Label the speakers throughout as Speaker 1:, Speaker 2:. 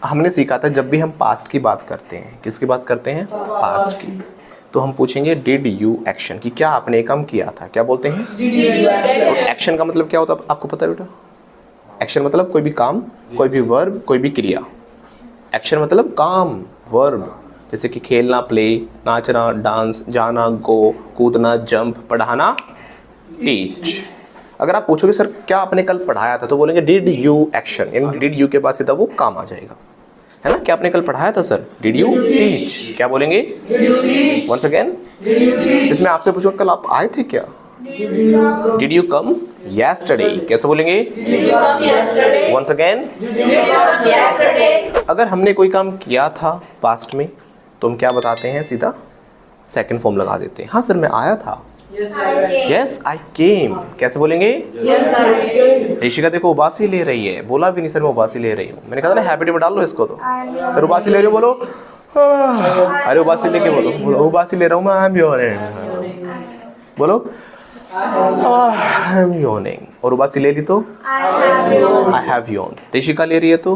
Speaker 1: हमने सीखा था जब भी हम पास्ट की बात करते हैं, किसकी बात करते हैं? पास्ट की, तो हम पूछेंगे डिड यू एक्शन, कि क्या आपने काम किया था, क्या बोलते हैं? तो एक्शन का मतलब क्या होता है आपको पता है बेटा? एक्शन मतलब कोई भी काम, कोई भी वर्ब, कोई भी क्रिया। एक्शन मतलब काम, वर्ब, जैसे कि खेलना प्ले, नाचना डांस, जाना गो, कूदना जंप, पढ़ाना टीच। अगर आप पूछोगे सर क्या आपने कल पढ़ाया था, तो बोलेंगे डिड यू एक्शन, यानी डिड यू के पास सीधा वो काम आ जाएगा, है ना? क्या आपने कल पढ़ाया था सर? Did you teach. क्या बोलेंगे? वंस अगेन, इसमें आपसे पूछो कल आप आए थे क्या? Did you come yesterday. कैसे बोलेंगे? वंस अगेन, अगर हमने कोई काम किया था पास्ट में तो हम क्या बताते हैं? सीधा सेकंड फॉर्म लगा देते हैं। हाँ सर मैं आया था, यस आई केम। कैसे बोलेंगे? ऋषिका देखो उबासी ले रही है, बोला भी नहीं सर मैं उबासी ले रही हूँ। मैंने कहा था ना हैबिट में डाल लो इसको। तो सर उबासी ले रही हो बोलो, अरे उबासी लेके बोलो, उबासी ले रहा हूँ मैं, आई एम यॉर्निंग। बोलो आई एम यॉर्निंग। और उबासी ले ली तो आई हैव यॉर्न्ड। ऋषिका ले रही है तो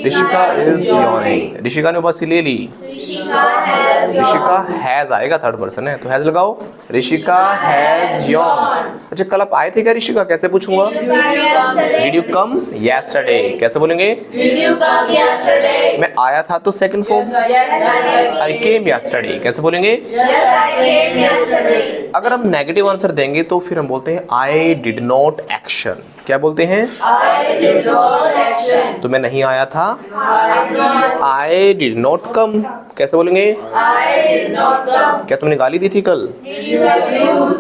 Speaker 1: ऋषिका इज यॉर्निंग। ऋषिका ने उबासी ले ली, ऋषिका हैज आएगा, थर्ड पर्सन है तो हैज लगाओ, ऋषिका हैज यॉर्न्ड। अच्छा कल आप आए थे क्या ऋषिका? कैसे पूछूंगा? Did you come yesterday. कैसे बोलेंगे? मैं आया था तो सेकंड फॉर्म, आई केम यस्टरडे। कैसे बोलेंगे? अगर हम नेगेटिव आंसर देंगे तो फिर हम बोलते हैं आई डिड नॉट एक्शन। क्या बोलते हैं? I did not action. तो मैं नहीं आया था, आई डिड नॉट कम। कैसे बोलेंगे? I did not come. क्या तुमने गाली दी थी कल?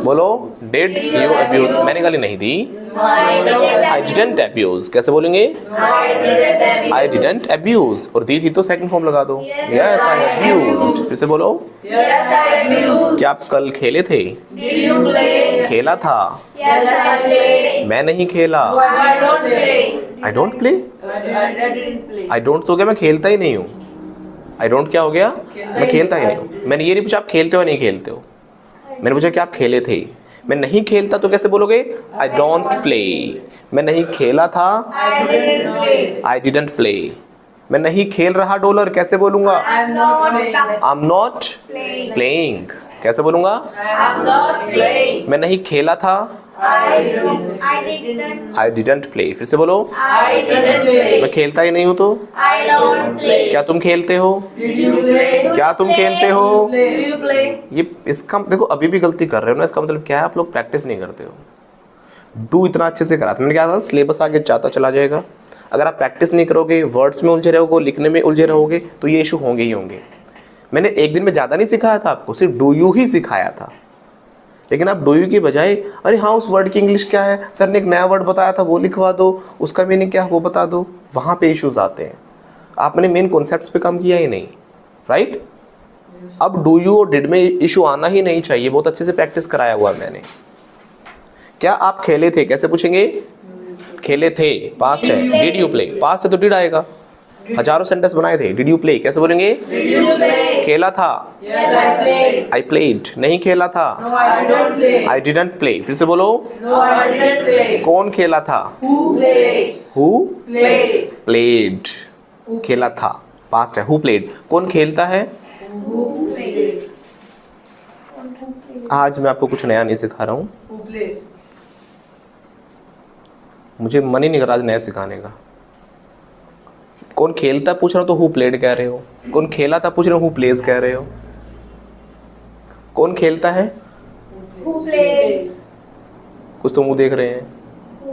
Speaker 1: बोलो डिड यू अब्यूज। मैंने गाली नहीं दी, आई डिडंट अब्यूज। कैसे बोलेंगे? आई डिडंट अब्यूज। और दी थी तो सेकंड फॉर्म लगा दो, यस आई अब्यूज्ड। फिर से बोलो, क्या आप कल खेले थे? खेला था, मैं नहीं खेला, I don't play. I don't तो क्या मैं खेलता ही नहीं हूँ। आई डोंट क्या हो गया? मैं खेलता ही नहीं हूँ। मैंने ये नहीं पूछा आप खेलते हो नहीं खेलते हो, मैंने पूछा कि आप खेले थे। मैं नहीं खेलता तो कैसे बोलोगे? I don't play. मैं नहीं खेला था, आई डिडंट प्ले। मैं नहीं खेल रहा डॉलर, कैसे बोलूंगा? आई एम नॉट प्लेइंग। कैसे बोलूंगा? मैं नहीं खेला था, आई डिडंट प्ले। फिर से बोलो, मैं खेलता ही नहीं हूँ तो क्या तुम खेलते हो? क्या तुम खेलते हो? ये इसका देखो अभी भी गलती कर रहे हो ना, इसका मतलब क्या है? आप लोग प्रैक्टिस नहीं करते हो। डू इतना अच्छे से करा था, मैंने क्या था सिलेबस आगे जाता चला जाएगा। अगर आप प्रैक्टिस नहीं करोगे, वर्ड्स में उलझे रहोगे, लिखने में उलझे रहोगे, तो ये इशू होंगे ही होंगे। मैंने एक दिन में ज़्यादा नहीं सिखाया था आपको, सिर्फ डू यू ही सिखाया था। लेकिन आप डू यू की बजाय अरे हाँ उस वर्ड की इंग्लिश क्या है, सर ने एक नया वर्ड बताया था वो लिखवा दो, उसका मीनिंग क्या है वो बता दो, वहाँ पे इश्यूज आते हैं। आपने मेन कॉन्सेप्ट्स पे काम किया ही नहीं, राइट? अब डू यू और डिड में इशू आना ही नहीं चाहिए, बहुत अच्छे से प्रैक्टिस कराया हुआ है मैंने। क्या आप खेले थे? कैसे पूछेंगे? खेले थे, पास्ट है। डिड यू प्ले, पास्ट है तो डिड आएगा। हजारों सेंटेंस बनाए थे, डिड यू प्ले। कैसे बोलेंगे? खेला था, आई प्लेड। नहीं खेला था, आई डिडंट प्ले। फिर से बोलो, कौन खेला था? Who played. खेला था, पास्ट है। हु प्लेड, कौन खेलता है? आज मैं आपको कुछ नया नहीं सिखा रहा हूँ, मुझे मन ही नहीं कर रहा आज नया सिखाने का। कौन खेलता पूछ रहा हूँ तो हु प्लेड कह रहे हो, कौन खेला था पूछ रहा हूँ हु प्लेज कह रहे हो। कौन खेलता है?
Speaker 2: Who plays?
Speaker 1: कुछ तो मुंह देख रहे हैं,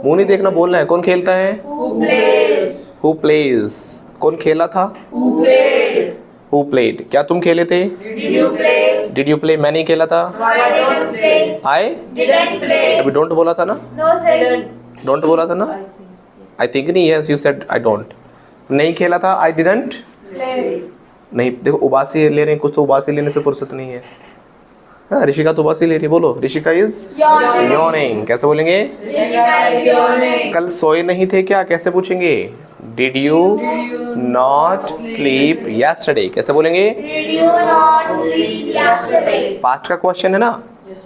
Speaker 1: मुंह नहीं देखना, बोलना है। कौन खेलता है?
Speaker 2: Who plays?
Speaker 1: Who plays. कौन खेला था?
Speaker 2: Who played?
Speaker 1: Who played. क्या तुम खेले थे?
Speaker 2: Did you play?
Speaker 1: Did you play. मैं नहीं खेला था,
Speaker 2: I didn't play.
Speaker 1: I
Speaker 2: Didn't play.
Speaker 1: अभी डोंट बोला था ना,
Speaker 2: No sir.
Speaker 1: डोंट बोला था ना, आई थिंक नहीं, yes you said I don't. नहीं खेला था, आई डिडंट
Speaker 2: Play.
Speaker 1: नहीं। देखो उबासी ले रहे हैं, कुछ तो उबासी लेने से फुर्सत नहीं है। हाँ ऋषिका तो उबासी ले रही है, बोलो ऋषिका इज
Speaker 2: Yawning.
Speaker 1: यॉर्निंग। कैसे बोलेंगे?
Speaker 2: Rishika is yawning.
Speaker 1: कल सोए नहीं थे क्या? कैसे पूछेंगे? Did you not sleep yesterday. कैसे बोलेंगे?
Speaker 2: Did you not sleep yesterday?
Speaker 1: Past का क्वेश्चन है ना,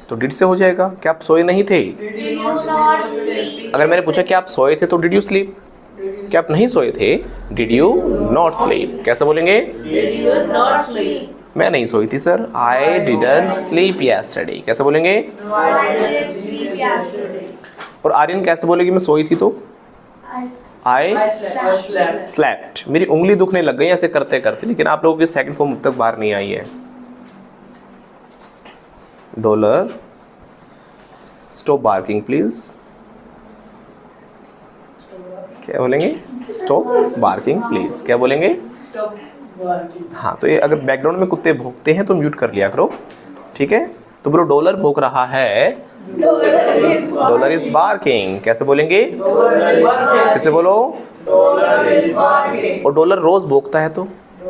Speaker 1: तो डिड से हो जाएगा। क्या आप सोए नहीं थे?
Speaker 2: Did you not sleep?
Speaker 1: अगर मैंने पूछा कि आप सोए थे तो डिड यू स्लीप? क्या आप नहीं सोए थे? Did you not sleep? कैसे बोलेंगे?
Speaker 2: Did you not sleep?
Speaker 1: मैं नहीं सोई थी sir, I didn't sleep yesterday. कैसे बोलेंगे?
Speaker 2: I didn't sleep yesterday.
Speaker 1: और आर्यन कैसे बोलेगी मैं सोई थी तो? आई
Speaker 3: slept.
Speaker 1: स्लैप्ट। मेरी उंगली दुखने लग गई ऐसे करते करते, लेकिन आप लोगों की सेकंड फॉर्म अब तक बाहर नहीं आई है। Dollar stop barking please. क्या बोलेंगे? Stop barking please. क्या बोलेंगे?
Speaker 3: Stop barking.
Speaker 1: हाँ, तो ये अगर बैकग्राउंड में कुत्ते भौंकते हैं तो म्यूट कर लिया करो, ठीक है? तो बोलो डॉलर भौंक रहा है, डॉलर इज बार्किंग। कैसे बोलेंगे? कैसे बोलो? और डॉलर रोज भौंकता है तो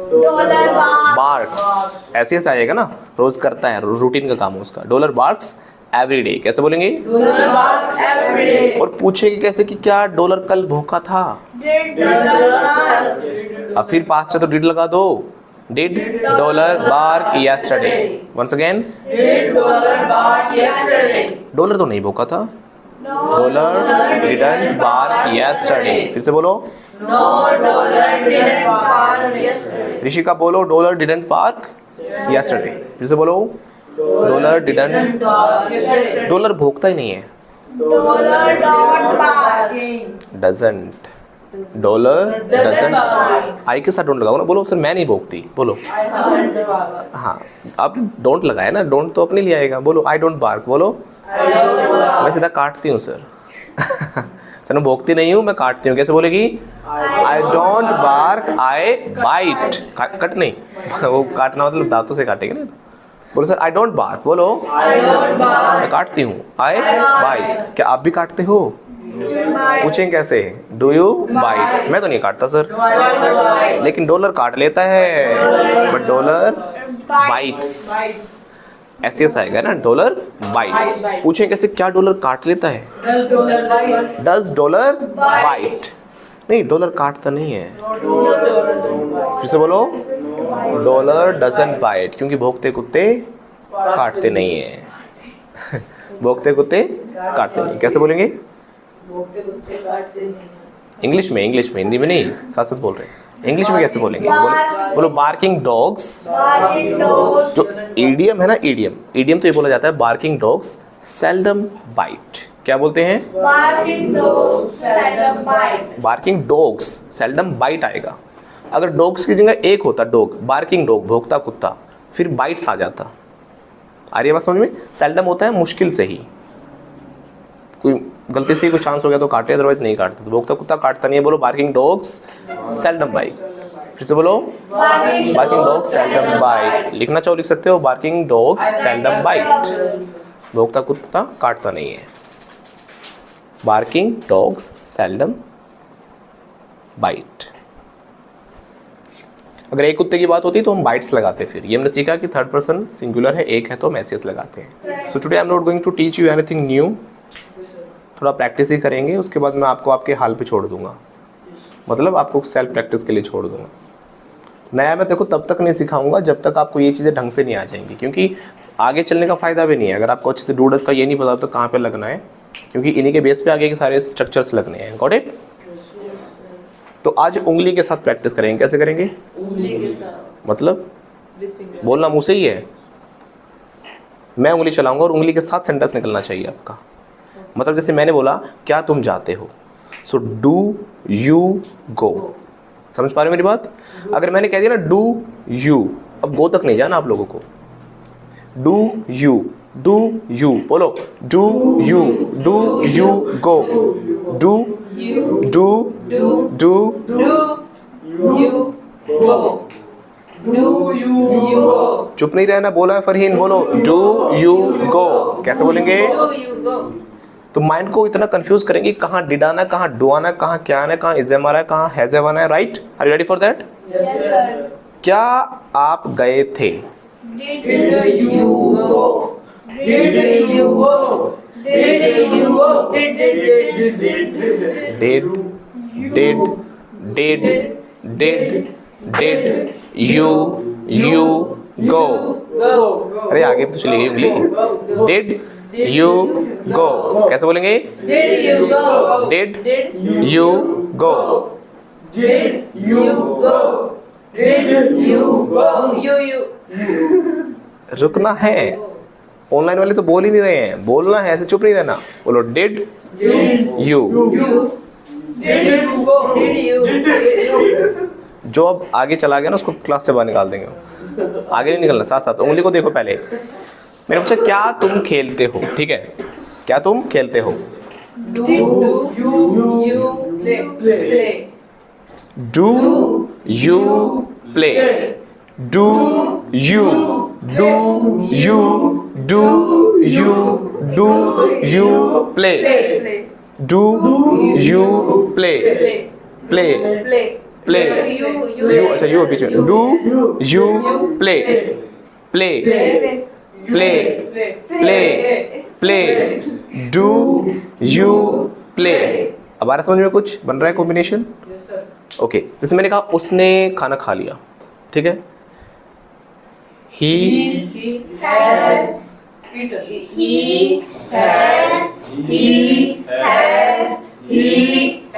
Speaker 2: Dollar barks.
Speaker 1: बार्क्स। ऐसे ऐसे आएगा ना, रोज करता है, रूटीन का काम है उसका। Dollar barks every day. कैसे बोलेंगे?
Speaker 3: Dollar barks every day.
Speaker 1: और पूछेंगे कैसे कि क्या डॉलर कल भौंका था?
Speaker 2: Did dollar bark?
Speaker 1: अब फिर पास से तो डिड लगा दो। Did dollar bark yesterday. Once again,
Speaker 3: Did dollar bark yesterday?
Speaker 1: Dollar तो नहीं भौंका था। Dollar didn't bark yesterday. फिर से बोलो।
Speaker 2: No, dollar didn't bark yesterday.
Speaker 1: Rishika बोलो डॉलर डिडंट पार्क यस्टरडे। फिर से बोलो Dollar didn't.
Speaker 3: Bark yesterday.
Speaker 1: Dollar भौंकता ही नहीं है।
Speaker 2: Dollar don't bark.
Speaker 3: Barking.
Speaker 1: Doesn't. Dollar doesn't. I के साथ डोंट लगाओ ना, बोलो सर मैं नहीं भौंकती। बोलो
Speaker 3: I don't bark.
Speaker 1: हाँ, आप डोंट लगाए ना, डोंट तो अपने लिए आएगा। बोलो आई डोंट बार्क। बोलो
Speaker 3: I don't bark.
Speaker 1: मैं सीधा काटती हूँ सर। सर मैं भौंकती नहीं हूँ, मैं काटती हूँ। कैसे बोलेगी? I don't bark, I bite. Cut नहीं, वो काटना मतलब दांतों से काटेंगे ना। बोलो सर आई डोंट बार्क। बोलो
Speaker 2: I don't bark.
Speaker 1: मैं काटती हूँ, आई बाइट। क्या आप भी काटते हो? पूछें कैसे? Do you bite? मैं तो नहीं काटता sir,
Speaker 3: No, I don't bark.
Speaker 1: लेकिन डॉलर काट लेता है, बट डॉलर बाइट्स। ऐसे ऐसा आएगा ना, डॉलर बाइट्स। पूछें कैसे? क्या डॉलर काट लेता है?
Speaker 3: Does dollar bite?
Speaker 1: Does dollar bite? नहीं, डॉलर काटता नहीं है।
Speaker 3: No, dollar doesn't bite.
Speaker 1: फिर से बोलो डॉलर डजंट बाइट, क्योंकि भौंकते कुत्ते काटते नहीं है। भौंकते कुत्ते काटते नहीं। कैसे बोलेंगे?
Speaker 3: भौंकते कुत्ते काटते नहीं.
Speaker 1: इंग्लिश में, इंग्लिश में, हिंदी में नहीं, साथ साथ बोल रहे हैं। इंग्लिश में कैसे बोलेंगे? बोलो बोलो बार्किंग डॉग्स।
Speaker 2: Barking dogs.
Speaker 1: जो ईडियम है ना, ईडियम, ईडियम तो ये बोला जाता है बार्किंग डॉग्स सेल्डम बाइट। क्या बोलते हैं?
Speaker 2: Barking dogs seldom bite.
Speaker 1: Barking dogs seldom bite आएगा। अगर डॉग्स की जगह एक होता डॉग, बार्किंग डॉग भौंकता कुत्ता, फिर बाइट्स आ जाता। आ रही है बात समझ में? सेल्डम होता है मुश्किल से ही, कोई गलती से ही कोई चांस हो गया तो काटे, अदरवाइज नहीं काटते। तो भौंकता कुत्ता काटता नहीं है। बोलो बार्किंग डॉग्स सेल्डम बाइट। फिर से बोलो
Speaker 2: Barking
Speaker 1: barking dogs seldom bite. लिखना चाहो लिख सकते हो, बार्किंग डॉग्स सेल्डम बाइट। भौंकता कुत्ता काटता नहीं है। Barking dogs seldom bite. अगर एक कुत्ते की बात होती तो हम बाइट्स लगाते। फिर ये हमने सीखा कि थर्ड पर्सन सिंगुलर है, एक है तो हम एस लगाते हैं। So today I am not going to teach you anything new. थोड़ा प्रैक्टिस ही करेंगे, उसके बाद मैं आपको आपके हाल पे छोड़ दूंगा, मतलब आपको सेल्फ प्रैक्टिस के लिए छोड़ दूंगा। नया मैं देखो तब तक नहीं सिखाऊंगा जब तक आपको ये चीज़ें ढंग से नहीं आ जाएंगी, क्योंकि आगे चलने का फ़ायदा भी नहीं है अगर आपको अच्छे से डूडस का ये नहीं पता तो कहाँ पे लगना है, क्योंकि इन्हीं के बेस पे आगे के सारे स्ट्रक्चर्स लगने हैं। Got it? तो आज उंगली के साथ प्रैक्टिस करेंगे। कैसे करेंगे?
Speaker 3: उंगली के साथ.
Speaker 1: मतलब
Speaker 3: With finger.
Speaker 1: बोलना मुँह से ही है, मैं उंगली चलाऊंगा और उंगली के साथ सेंटेंस निकलना चाहिए आपका। मतलब जैसे मैंने बोला क्या तुम जाते हो, सो डू यू गो। समझ पा रहे हो मेरी बात? अगर मैंने कह दिया ना डू यू, अब गो तक नहीं जाना आप लोगों को। डू यू बोलो do you go, do
Speaker 3: You go. Do you go?
Speaker 1: चुप नहीं रहना, बोला है फरहीन, बोलो डू यू गो। कैसे बोलेंगे?
Speaker 3: Do you go?
Speaker 1: तो माइंड को इतना कंफ्यूज करेंगे कहाँ डिड आना, कहाँ डू आना, कहाँ क्या आना, कहाँ इज एम आ रहा है, कहाँ हैज एम आना है। Right? Are you ready for that?
Speaker 3: Yes, sir.
Speaker 1: क्या आप गए थे?
Speaker 3: Did you go? Did you go? Did you go?
Speaker 1: Did you go.
Speaker 3: Go.
Speaker 1: अरे आगे भी तो चली गई उंगली। Did you go. कैसे बोलेंगे?
Speaker 3: Did you go?
Speaker 1: Did you go.
Speaker 3: Did you go? Did you go?
Speaker 2: You.
Speaker 1: रुकना है। ऑनलाइन वाले तो बोल ही नहीं रहे हैं, बोलना है, ऐसे चुप नहीं रहना। बोलो did
Speaker 3: Did
Speaker 1: you.
Speaker 3: you? Did you go?
Speaker 2: Did you?
Speaker 1: जो अब आगे चला गया ना उसको क्लास से बाहर निकाल देंगे। आगे नहीं निकलना, साथ साथ उंगली को देखो पहले। मैंने पूछा क्या तुम खेलते हो, ठीक है, क्या तुम खेलते हो।
Speaker 3: Do you play?
Speaker 1: Do you play, do you, do you, do you, do you play, do you play, play play, you, अच्छा यू पीछे, do you play, play play play play, do you play. अब आ रहा समझ में, कुछ बन रहा है कॉम्बिनेशन।
Speaker 3: Yes, sir.
Speaker 1: ओके, जैसे मैंने कहा उसने खाना खा लिया, ठीक है, ही
Speaker 3: He has eaten.
Speaker 2: He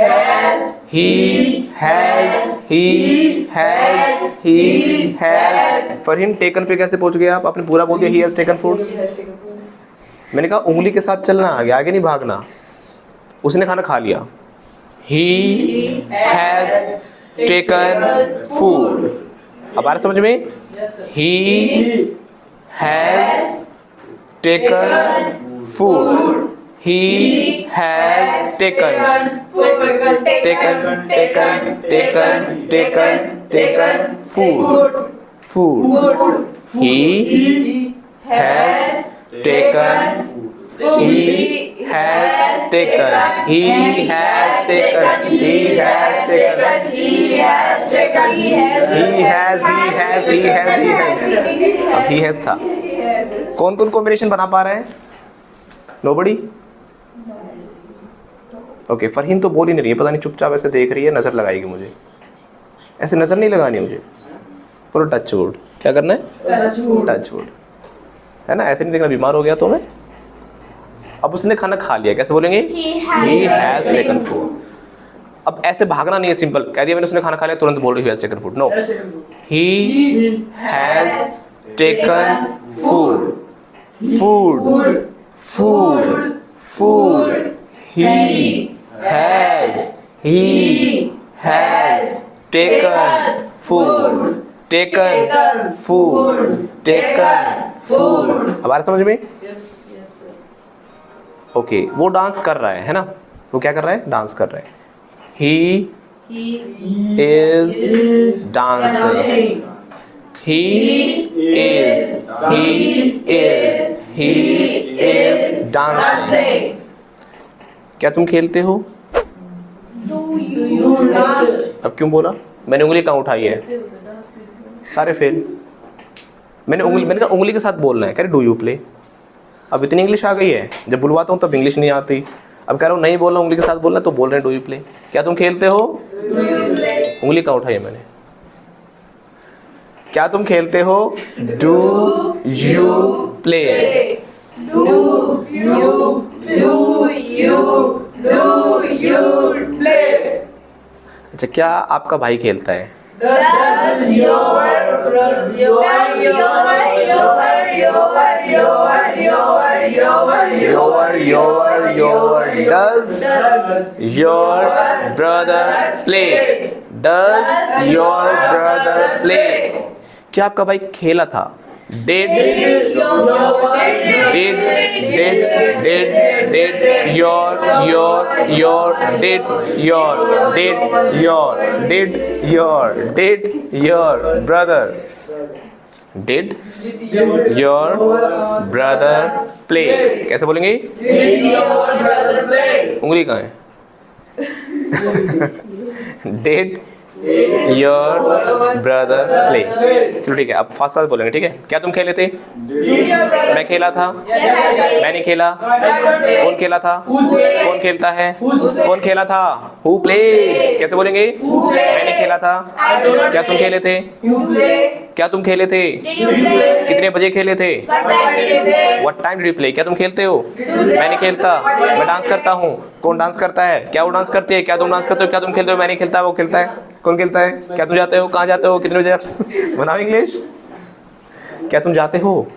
Speaker 2: has.
Speaker 1: He has, he has. Farheen taken पे कैसे पहुंच गए आप, आपने पूरा बोल दिया he has taken food.
Speaker 3: He has taken food.
Speaker 1: मैंने कहा उंगली के साथ चलना, आगे आगे नहीं भागना। उसने खाना खा लिया, ही हैज टेकन फूड। अब आ रहा समझ में,
Speaker 3: Yes, sir.
Speaker 1: He has taken food, he has taken taken food, food, he has taken, he has taken, he has taken, he has taken, he has, अब he has था। कौन कौन combination बना पा रहे हैं? नोबडी। ओके, फरहीन तो बोल ही नहीं रही है, पता नहीं चुपचाप ऐसे देख रही है, नजर लगाएगी मुझे। ऐसे नजर नहीं लगानी मुझे, बोलो टच वुड। क्या करना है? टच वुड, है ना, ऐसे नहीं देखना, बीमार हो गया तो मैं। अब उसने खाना खा लिया, कैसे बोलेंगे? He has taken food। अब ऐसे भागना नहीं है, सिंपल कह दिया मैंने उसने खाना खा लिया, तुरंत बोल रही है taken food। No,
Speaker 3: Has taken food.
Speaker 1: he has taken food, food, food, food, he has taken food, taken food, taken food। अब आ रहा समझ में?
Speaker 3: Yes, yes, sir.
Speaker 1: ओके, वो डांस कर रहा है ना, वो क्या कर रहा है? डांस कर रहा है। He is dancing, he is dancing. क्या तुम खेलते हो?
Speaker 3: Do not.
Speaker 1: अब क्यों बोला? मैंने उंगली कहाँ उठाई है? सारे फेल। मैंने कहा उंगली के साथ बोलना है, कह रहे डू यू प्ले। अब इतनी इंग्लिश आ गई है, जब बुलवाता हूँ तब इंग्लिश नहीं आती। अब कह रहा हूँ नहीं बोलना, उंगली के साथ बोलना, तो बोल रहे हैं डू यू प्ले। क्या तुम खेलते हो? उंगली कहाँ उठाई है मैंने? क्या तुम खेलते हो? Do you play. अच्छा, क्या आपका भाई खेलता है?
Speaker 3: Does your brother?
Speaker 1: Does your brother play? Does your brother play? क्या आपका भाई खेला था? Did your brother play? कैसे बोलेंगे? उंगली कहाँ है? Did your brother play? चलो ठीक है, अब फास्ट फास्ट बोलेंगे, ठीक है? क्या तुम खेले थे? मैं खेला था। मैंने खेला। कौन खेला था? कौन खेलता है? कौन खेला था? Who played? कैसे बोलेंगे? मैंने खेला था। क्या तुम खेले थे?
Speaker 3: You play.
Speaker 1: क्या तुम खेले थे?
Speaker 3: Did you play?
Speaker 1: कितने बजे खेले थे?
Speaker 3: What time did you play?
Speaker 1: What time did you play? क्या तुम खेलते हो?
Speaker 3: Did you play?
Speaker 1: मैं नहीं खेलता, मैं डांस करता हूँ। कौन डांस करता है? क्या वो डांस करती है? क्या तुम डांस करते हो? क्या तुम खेलते हो? मैं नहीं खेलता, वो खेलता है। कौन खेलता है? क्या तुम जाते हो? कहाँ जाते हो? कितने बजे जाते हो? बनाओ इंग्लिश। क्या तुम जाते हो?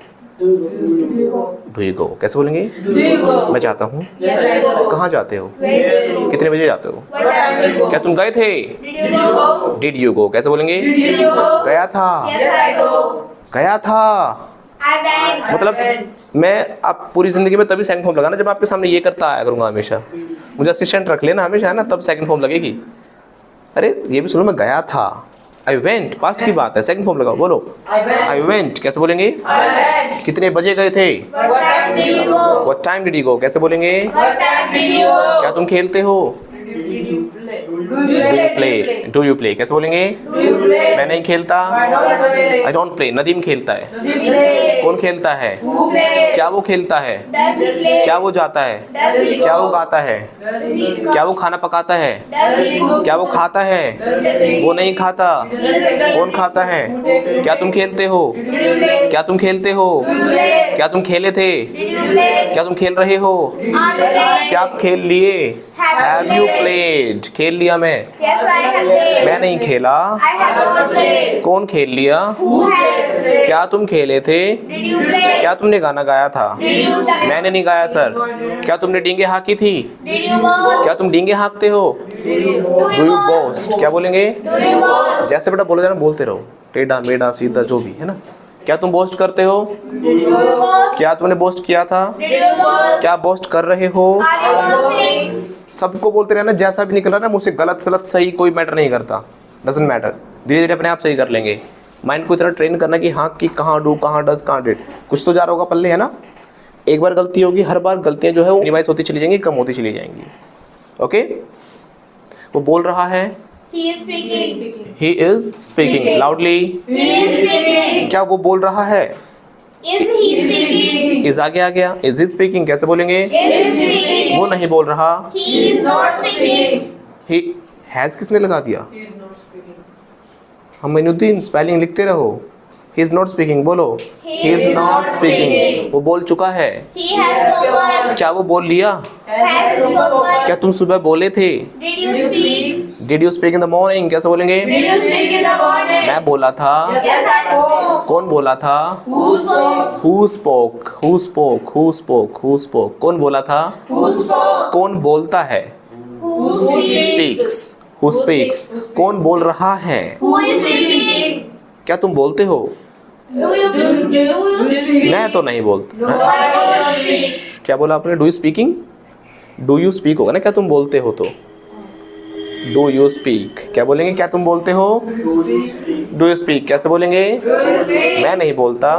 Speaker 1: Do you go? कैसे बोलेंगे?
Speaker 2: Do you go?
Speaker 1: मैं जाता हूँ।
Speaker 2: Yes, I go.
Speaker 1: कहाँ जाते हो?
Speaker 2: Where do you go?
Speaker 1: कितने बजे जाते हो?
Speaker 2: What time do you go?
Speaker 1: क्या तुम गए थे?
Speaker 3: Did you go?
Speaker 1: Did you go? कैसे बोलेंगे?
Speaker 2: Did you go?
Speaker 1: गया था।
Speaker 3: Yes, I go.
Speaker 1: गया था
Speaker 3: I went.
Speaker 1: मतलब मैं आप पूरी जिंदगी में तभी सेकंड फॉर्म लगाना जब आपके सामने ये करता आया करूंगा हमेशा। मुझे असिस्टेंट रख लेना हमेशा, है ना, तब सेकंड फॉर्म लगेगी। अरे ये भी सुनो, मैं गया था। आई वेंट पास्ट की बात है, सेकंड फॉर्म लगाओ। बोलो
Speaker 2: I went.
Speaker 1: I went. कैसे बोलेंगे?
Speaker 2: I went.
Speaker 1: कितने बजे गए थे?
Speaker 3: What time did you go?
Speaker 1: What time did you go? कैसे बोलेंगे?
Speaker 3: What time did you
Speaker 1: क्या
Speaker 3: go?
Speaker 1: तुम खेलते हो?
Speaker 2: Did you play?
Speaker 3: Do you play?
Speaker 1: Play. Do you play? कैसे बोलेंगे?
Speaker 3: Do you play?
Speaker 1: मैं नहीं खेलता।
Speaker 3: I don't play.
Speaker 1: I don't play. Nadeem खेलता है।
Speaker 3: Does he play?
Speaker 1: कौन खेलता है?
Speaker 3: Who plays?
Speaker 1: क्या वो खेलता है?
Speaker 3: Does he play?
Speaker 1: क्या वो जाता है?
Speaker 3: Does he
Speaker 1: क्या वो
Speaker 3: go?
Speaker 1: गाता है?
Speaker 3: Does he go?
Speaker 1: क्या वो खाना पकाता है?
Speaker 3: Does he go?
Speaker 1: क्या वो खाता है?
Speaker 3: Does he
Speaker 1: वो नहीं खाता। कौन खाता है? क्या तुम खेलते हो?
Speaker 3: Did you play?
Speaker 1: क्या तुम खेलते हो?
Speaker 3: Do you play?
Speaker 1: क्या तुम खेले थे?
Speaker 3: Did you play?
Speaker 1: क्या तुम खेल रहे हो?
Speaker 3: Are you playing?
Speaker 1: क्या आप खेल लिए?
Speaker 3: Have you
Speaker 1: you
Speaker 3: played?
Speaker 1: Played? खेल लिया मैं।
Speaker 3: Yes, I have played.
Speaker 1: मैं नहीं खेला।
Speaker 3: I have not played.
Speaker 1: कौन खेल लिया?
Speaker 3: Who has played?
Speaker 1: क्या तुम खेले थे?
Speaker 3: Did you play?
Speaker 1: क्या तुमने गाना गाया था?
Speaker 3: Did you sing?
Speaker 1: मैंने नहीं गाया सर। क्या तुमने डींगे हाँकी थी?
Speaker 3: Did you boast?
Speaker 1: क्या तुम डींगे हाँकते हो?
Speaker 3: Do
Speaker 1: do
Speaker 3: you
Speaker 1: you
Speaker 3: boast?
Speaker 1: Boast? क्या बोलेंगे?
Speaker 3: Do you boast?
Speaker 1: जैसे बेटा बोलो जाना बोलते रहो, टेढ़ा मेढ़ा सीधा जो भी है ना। क्या तुम बोस्ट करते हो?
Speaker 3: Do you boast?
Speaker 1: क्या तुमने बोस्ट किया था?
Speaker 3: Did you boast?
Speaker 1: क्या बोस्ट कर रहे हो?
Speaker 3: Are you boasting?
Speaker 1: सबको बोलते रहना, जैसा भी निकल रहा है ना मुझसे, गलत सलत सही कोई मैटर नहीं करता, डजंट मैटर। धीरे धीरे अपने आप सही कर लेंगे। माइंड को इतना ट्रेन करना कि हाँ कि कहाँ डू, कहाँ डज, कहाँ डिड, कुछ तो जा रहा होगा पल्ले, है ना। एक बार गलती होगी, हर बार गलतियाँ जो है वो मिनिमाइज होती चली जाएंगी, कम होती चली जाएंगी। ओके, वो बोल रहा है,
Speaker 3: He is speaking.
Speaker 1: He is speaking loudly.
Speaker 3: He is speaking.
Speaker 1: क्या वो बोल रहा है?
Speaker 3: Is he speaking?
Speaker 1: इज आगे आ गया, इज ही स्पीकिंग? कैसे बोलेंगे?
Speaker 3: Is he speaking?
Speaker 1: वो नहीं बोल रहा।
Speaker 3: He is not speaking.
Speaker 1: He has किसने लगा दिया?
Speaker 2: He is not speaking.
Speaker 1: हम मैनुद्दीन स्पेलिंग लिखते रहो। ही इज नॉट स्पीकिंग बोलो। He is not speaking. वो बोल चुका है।
Speaker 3: He has spoken.
Speaker 1: क्या वो बोल लिया?
Speaker 3: Has spoken.
Speaker 1: क्या तुम सुबह बोले थे?
Speaker 3: Did you speak?
Speaker 1: Did you speak in the morning? कैसे बोलेंगे?
Speaker 3: Did you speak in the morning?
Speaker 1: मैं बोला था।
Speaker 3: Yes, I spoke.
Speaker 1: कौन बोला था?
Speaker 3: Who spoke?
Speaker 1: Who spoke? Who spoke? Who spoke? Who spoke? कौन बोला था?
Speaker 3: Who spoke?
Speaker 1: कौन बोलता है?
Speaker 3: Who speaks?
Speaker 1: Speaks. Who speaks? कौन बोल रहा है?
Speaker 3: Who is speaking?
Speaker 1: क्या तुम बोलते हो?
Speaker 3: Do you speak?
Speaker 1: मैं तो नहीं बोलता।
Speaker 3: No, I don't speak.
Speaker 1: क्या बोला आपने? Do you speaking? Do you speak होगा ना, क्या तुम बोलते हो तो। Do you speak? क्या बोलेंगे? क्या तुम बोलते हो? Do you speak? कैसे बोलेंगे? मैं नहीं बोलता,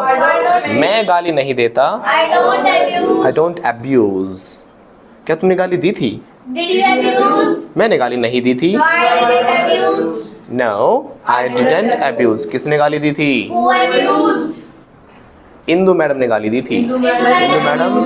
Speaker 1: मैं गाली नहीं देता।
Speaker 3: I don't abuse.
Speaker 1: I don't abuse. क्या तुमने गाली दी थी?
Speaker 3: Did you abuse?
Speaker 1: मैंने गाली नहीं दी थी।
Speaker 3: No, I didn't abuse.
Speaker 1: No I didn't abuse. किसने गाली दी थी?
Speaker 3: Who abused?
Speaker 1: इंदु मैडम ने गाली दी थी। Indu madam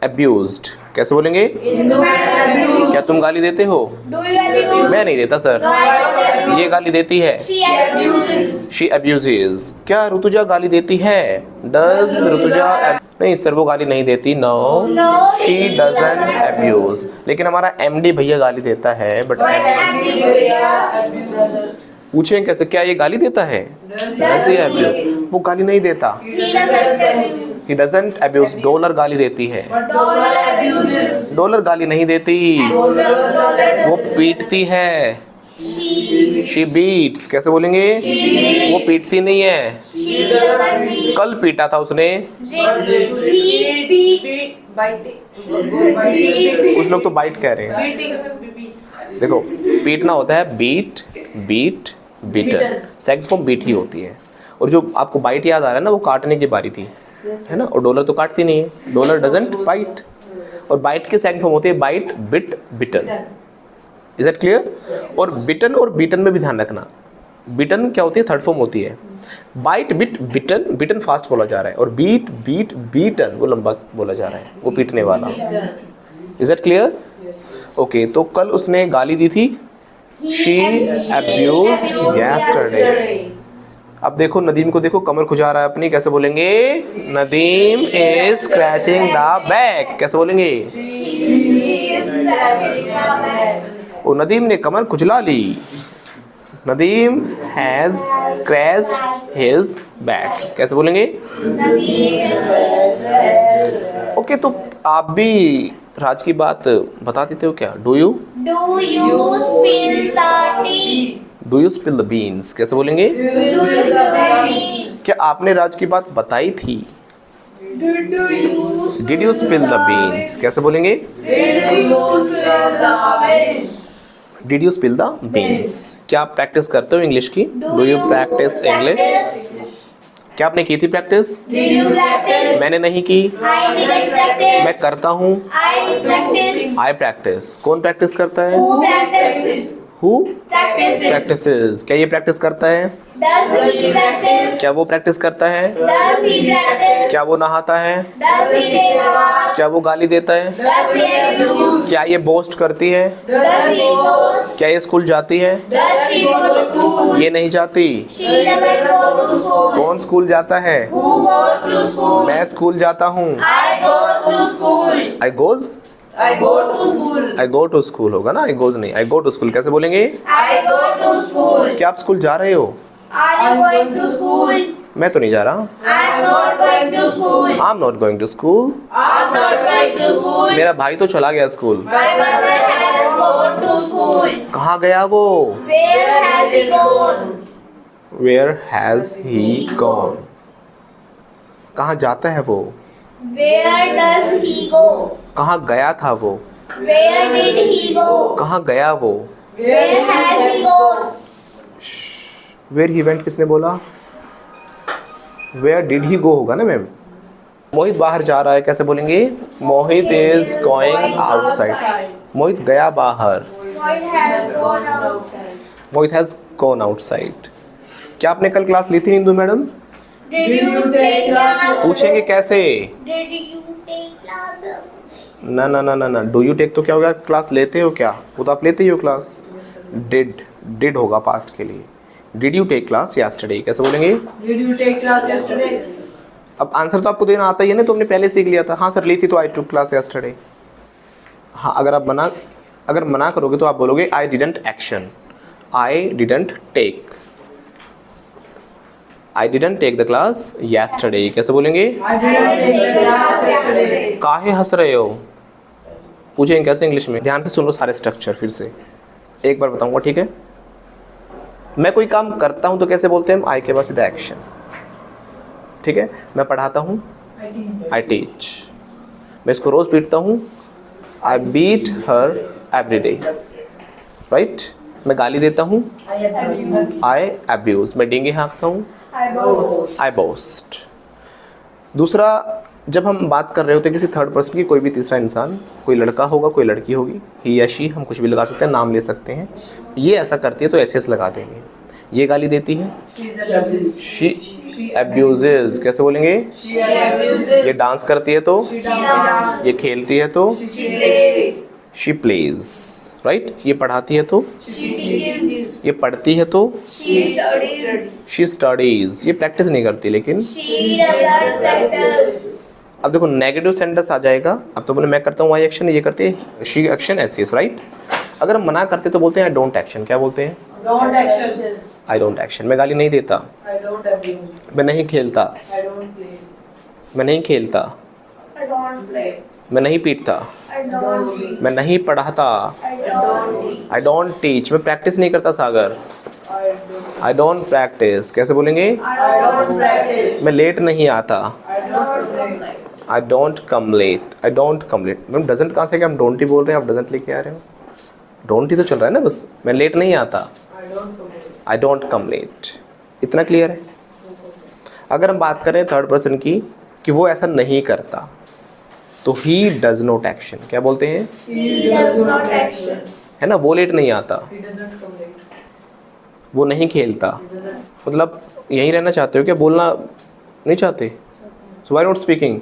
Speaker 1: abused. कैसे बोलेंगे?
Speaker 3: Hindu madam abused.
Speaker 1: क्या तुम गाली देते हो?
Speaker 3: Do you abuse?
Speaker 1: मैं नहीं देता
Speaker 3: No,
Speaker 1: sir.
Speaker 3: I don't abuse.
Speaker 1: ये गाली देती है।
Speaker 3: She abuses.
Speaker 1: She abuses. क्या ऋतुजा गाली देती है? डज ऋतुजा? नहीं सर, वो गाली नहीं देती। No
Speaker 3: No,
Speaker 1: she doesn't abuse. लेकिन हमारा एमडी भैया गाली देता है। बट पूछें कैसे, क्या ये गाली देता है? Does he abuse? वो गाली नहीं देता।
Speaker 3: He doesn't abuse.
Speaker 1: He doesn't abuse. Dollar गाली देती है।
Speaker 3: Dollar abuses.
Speaker 1: डॉलर गाली नहीं देती, वो पीटती है।
Speaker 3: She.
Speaker 1: She beats. कैसे बोलेंगे? वो पीटती नहीं है।
Speaker 3: She doesn't beat.
Speaker 1: कल पीटा था उसने।
Speaker 3: She beat.
Speaker 2: Biting.
Speaker 1: कुछ लोग तो बाइट कह रहे हैं।
Speaker 2: Beating.
Speaker 1: देखो, पीटना होता है beat, beat, beaten. Second form beat ही होती है। और जो आपको बाइट याद आ रहा है ना, वो काटने की बारी थी, है ना। और डॉलर तो काटती नहीं है। Dollar doesn't bite. और बाइट के सेकंड फॉर्म होते हैं bite, bit, bitten. Is that clear? और बिटन और बीटन में भी ध्यान रखना। बिटन क्या होती है? थर्ड फॉर्म होती है। बाइट, बिट, बिटन। बिटन फास्ट बोला जा रहा है, और बीट, बीट, बीटन वो लंबा बोला जा रहा है, वो पीटने वाला। Is that clear? ओके, तो कल उसने गाली दी थी। She abused yesterday. अब देखो नदीम को देखो, कमर खुजा रहा है अपनी, कैसे बोलेंगे? Nadeem is scratching the back, कैसे बोलेंगे? ओ नदीम ने कमर खुजला ली। Nadeem has scratched his back, कैसे बोलेंगे? ओके, तो आप भी राज की बात बता देते हो क्या? Do you spill the beans, कैसे बोलेंगे? क्या आपने राज की बात बताई थी? Did you spill the beans, कैसे बोलेंगे? Did you spill the beans. क्या आप प्रैक्टिस करते हो इंग्लिश की? Do you practice English? क्या आपने की थी प्रैक्टिस? मैंने नहीं की। मैं करता हूँ। आई प्रैक्टिस। कौन प्रैक्टिस करता है? Who practices? क्या ये प्रैक्टिस करता है? क्या वो प्रैक्टिस करता है? क्या वो नहाता है? क्या वो गाली देता है? क्या ये बोस्ट करती है? क्या ये स्कूल जाती है? ये नहीं जाती। कौन स्कूल जाता है? मैं स्कूल जाता हूँ। आई गो टू स्कूल होगा ना, आई गोज नहीं, आई गो टू स्कूल कैसे बोलेंगे? क्या आप स्कूल जा रहे हो? मैं तो नहीं जा रहा। I am not going to school. मेरा भाई तो चला गया स्कूल। कहाँ गया वो? Where has he gone. कहाँ जाता है वो?
Speaker 4: Where does he go?
Speaker 1: कहाँ गया था वो?
Speaker 4: Where did he go?
Speaker 1: कहाँ गया वो?
Speaker 4: Where has he gone?
Speaker 1: Where he went किसने बोला? वेयर डिड ही गो होगा ना मैम। मोहित बाहर जा रहा है, कैसे बोलेंगे? मोहित इज गोइंग आउटसाइड। मोहित गया बाहर। मोहित हैज गॉन आउटसाइड। क्या आपने कल क्लास ली थी Indu madam?
Speaker 4: Did you take classes?
Speaker 1: पूछेंगे कैसे?
Speaker 4: Did you take classes?
Speaker 1: ना ना ना ना ना, डू यू टेक तो क्या होगा? क्लास लेते हो क्या? वो तो आप लेते ही हो क्लास। डिड होगा पास्ट के लिए। Did you take class yesterday, कैसे बोलेंगे?
Speaker 3: Did you take class yesterday?
Speaker 1: अब आंसर तो आपको देना आता ही है ना, तो हमने पहले सीख लिया था। हाँ सर ली थी तो आई टुक क्लास यस्टरडे। हाँ अगर मना करोगे तो आप बोलोगे I didn't action, I didn't take. I didn't take the class yesterday, कैसे बोलेंगे?
Speaker 3: I didn't take the class yesterday.
Speaker 1: काहे हंस रहे हो? पूछेंगे कैसे इंग्लिश में? ध्यान से सुन लो सारे स्ट्रक्चर फिर से एक बार बताऊंगा, ठीक है? मैं कोई काम करता हूं तो कैसे बोलते हैं? आई के बाद सीधा एक्शन, ठीक है? मैं पढ़ाता हूं, आई टीच। मैं इसको रोज पीटता हूं, I beat her every day, right? मैं गाली देता हूं, आई अब्यूज। मैं डींगे हाँकता हूं, आई बोस्ट। दूसरा, जब हम बात कर रहे होते हैं किसी थर्ड पर्सन की, कोई भी तीसरा इंसान, कोई लड़का होगा कोई लड़की होगी, ही या शी, हम कुछ भी लगा सकते हैं, नाम ले सकते हैं। ये ऐसा करती है तो एस लगा देंगे। ये गाली देती है, शी अब्यूजेस, कैसे बोलेंगे? ये डांस करती है तो, ये खेलती है तो, शी प्लेज, राइट? ये पढ़ाती है तो, ये पढ़ती है तो, शी स्टडीज। ये प्रैक्टिस नहीं करती लेकिन। अब देखो नेगेटिव सेंटेंस आ जाएगा। अब तो बोले मैं करता हूँ आई एक्शन, ये करती है she action S S, right? अगर हम मना करते तो बोलते हैं आई डोंट एक्शन। क्या बोलते हैं?
Speaker 3: Don't action.
Speaker 1: I don't action. मैं गाली नहीं देता,
Speaker 3: I don't abuse.
Speaker 1: मैं नहीं खेलता,
Speaker 3: I don't play.
Speaker 1: मैं नहीं खेलता,
Speaker 4: I don't play.
Speaker 1: मैं नहीं पीटता,
Speaker 4: I don't.
Speaker 1: मैं नहीं पढ़ाता,
Speaker 4: I don't.
Speaker 1: I don't teach. मैं प्रैक्टिस नहीं करता सागर,
Speaker 3: I don't.
Speaker 1: I don't practice. कैसे बोलेंगे?
Speaker 3: I don't practice.
Speaker 1: मैं लेट नहीं आता,
Speaker 3: I don't play.
Speaker 1: I don't come late, I don't come late. Ma'am doesn't कहाँ से? क्या हम डोंट ही बोल रहे हैं, आप डजंट लेके आ रहे हो? डोंट ही तो चल रहा है ना, बस मैं लेट नहीं आता,
Speaker 3: I don't play.
Speaker 1: I don't come late. इतना क्लियर है? अगर हम बात करें थर्ड पर्सन की कि वो ऐसा नहीं करता, तो ही डज नॉट एक्शन। क्या बोलते हैं?
Speaker 4: He does not action.
Speaker 1: है ना, वो लेट नहीं आता,
Speaker 3: He doesn't come late.
Speaker 1: वो नहीं खेलता।
Speaker 3: He doesn't.
Speaker 1: मतलब यहीं रहना चाहते हो क्या? बोलना नहीं चाहते? सो वाई नॉट स्पीकिंग?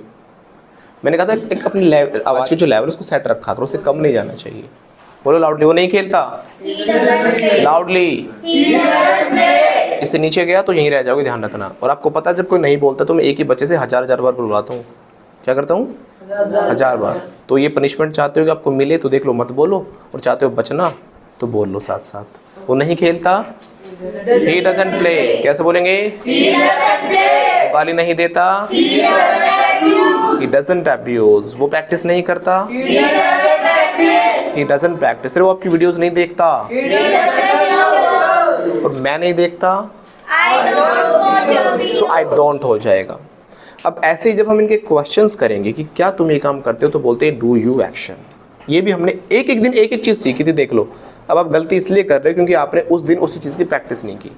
Speaker 1: मैंने कहा था एक अपनी आवाज़ की जो लेवल उसको सेट रखा करो, उससे कम नहीं जाना चाहिए। बोलो लाउडली। वो नहीं खेलता,
Speaker 4: He doesn't play.
Speaker 1: Loudly.
Speaker 4: He doesn't play.
Speaker 1: इससे नीचे गया तो यहीं रह जाओगे, ध्यान रखना। और आपको पता है जब कोई नहीं बोलता तो मैं एक ही बच्चे से हजार बार बुलवाता हूँ। क्या करता हूँ? 1000 बार। तो ये पनिशमेंट चाहते हो कि आपको मिले तो देख लो मत बोलो, और चाहते हो बचना तो बोल लो साथ साथ। वो नहीं खेलता, he doesn't play। कैसे बोलेंगे? वो गाली नहीं देता, he doesn't abuse। वो प्रैक्टिस नहीं करता, he doesn't practice। वो आपकी वीडियोस नहीं देखता, और मैं नहीं देखता, सो आई डोंट हो जाएगा। अब ऐसे ही जब हम इनके क्वेश्चंस करेंगे कि क्या तुम ये काम करते हो, तो बोलते हैं डू यू एक्शन। ये भी हमने एक एक दिन एक एक चीज़ सीखी थी, देख लो। अब आप गलती इसलिए कर रहे हो क्योंकि आपने उस दिन उसी चीज़ की प्रैक्टिस नहीं की।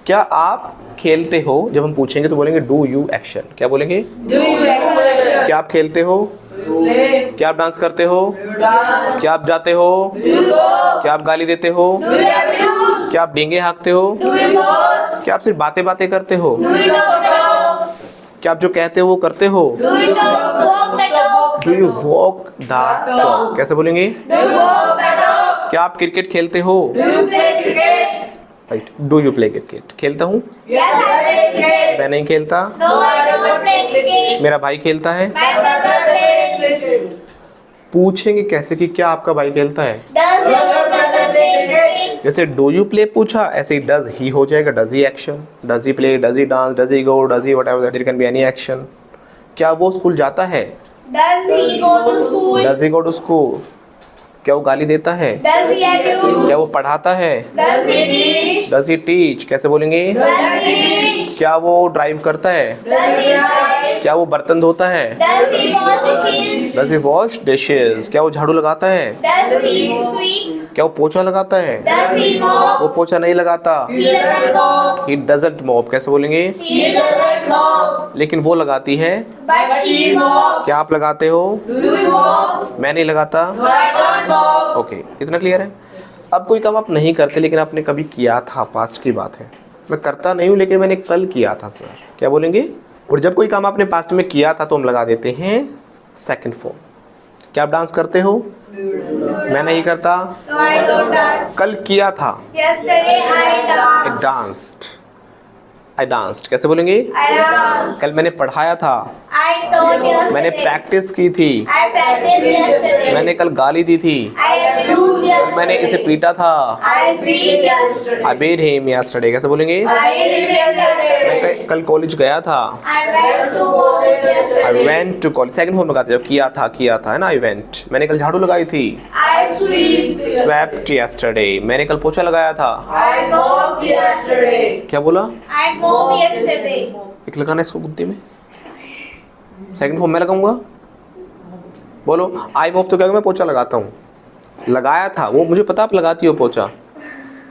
Speaker 1: क्या आप खेलते हो? जब हम पूछेंगे तो बोलेंगे डू यू एक्शन। क्या बोलेंगे? क्या आप खेलते हो? क्या आप डांस करते हो? क्या आप जाते हो? क्या आप गाली देते हो? क्या आप डींगे हाँकते हो? क्या आप सिर्फ बातें बातें करते हो? क्या आप जो कहते हो वो करते हो? Do you walk the talk. कैसे बोलेंगे? क्या आप क्रिकेट खेलते हो? Right, do you play cricket. खेलता हूँ, मैं नहीं खेलता, मेरा भाई खेलता है। पूछेंगे कैसे कि क्या आपका भाई खेलता है? जैसे डू यू प्ले पूछा, ऐसे ही डज ही हो जाएगा, does he action, does he play, does he dance, does he go, does he whatever that, it can be any action. क्या वो स्कूल जाता है?
Speaker 4: Does he go to school?
Speaker 1: Does he go to school. क्या वो गाली देता है?
Speaker 4: Does he abuse?
Speaker 1: क्या वो पढ़ाता है?
Speaker 4: Does he teach?
Speaker 1: Does he teach. कैसे बोलेंगे?
Speaker 4: Does he teach?
Speaker 1: क्या वो ड्राइव करता है?
Speaker 4: Does he drive?
Speaker 1: क्या वो बर्तन धोता है?
Speaker 4: Does he wash dishes?
Speaker 1: Does he wash dishes. क्या वो झाड़ू लगाता है?
Speaker 4: Does he sweep?
Speaker 1: क्या वो पोछा लगाता है?
Speaker 4: Does he mop?
Speaker 1: वो पोछा नहीं लगाता,
Speaker 4: He doesn't mop.
Speaker 1: He doesn't mop. कैसे बोलेंगे?
Speaker 4: He doesn't mop.
Speaker 1: लेकिन वो लगाती है।
Speaker 4: But she mops.
Speaker 1: क्या आप लगाते हो?
Speaker 4: Do you mop?
Speaker 1: मैं नहीं लगाता।
Speaker 4: No, I don't mop.
Speaker 1: Okay, इतना क्लियर है। अब कोई काम आप नहीं करते लेकिन आपने कभी किया था, पास्ट की बात है। मैं करता नहीं हूँ लेकिन मैंने कल किया था सर। क्या बोलेंगे? और जब कोई काम आपने पास्ट में किया था तो हम लगा देते हैं सेकंड फॉर्म। क्या आप डांस करते हो? मैं नहीं करता।
Speaker 4: No, I don't dance.
Speaker 1: कल किया था,
Speaker 4: Yesterday I danced.
Speaker 1: I danced. कैसे बोलेंगे?
Speaker 4: I danced.
Speaker 1: कल मैंने पढ़ाया था,
Speaker 4: I taught yesterday.
Speaker 1: मैंने प्रैक्टिस की थी,
Speaker 4: I practiced yesterday.
Speaker 1: मैंने कल गाली दी थी,
Speaker 4: I abused yesterday.
Speaker 1: मैंने इसे पीटा था।
Speaker 4: I beat yesterday.
Speaker 1: I bet him yesterday. कैसे बोलेंगे?
Speaker 4: I did yesterday.
Speaker 1: मैं कल कॉलेज गया था,
Speaker 4: I went to college
Speaker 1: I
Speaker 4: yesterday.
Speaker 1: Went to college. Second form लगाते हो, किया था है ना, आई वेंट। मैंने कल झाड़ू लगाई थी,
Speaker 4: I swept yesterday.
Speaker 1: Swept yesterday. मैंने कल पोछा लगाया था।
Speaker 4: I mopped yesterday.
Speaker 1: क्या बोला?
Speaker 4: I mopped yesterday.
Speaker 1: एक लगाना इसको बुद्धि में। सेकंड फॉर्म मैं लगाऊंगा। बोलो, आई मोप तो क्या मैं पोछा लगाता हूँ। लगाया था, वो मुझे पता आप लगाती हो पोछा।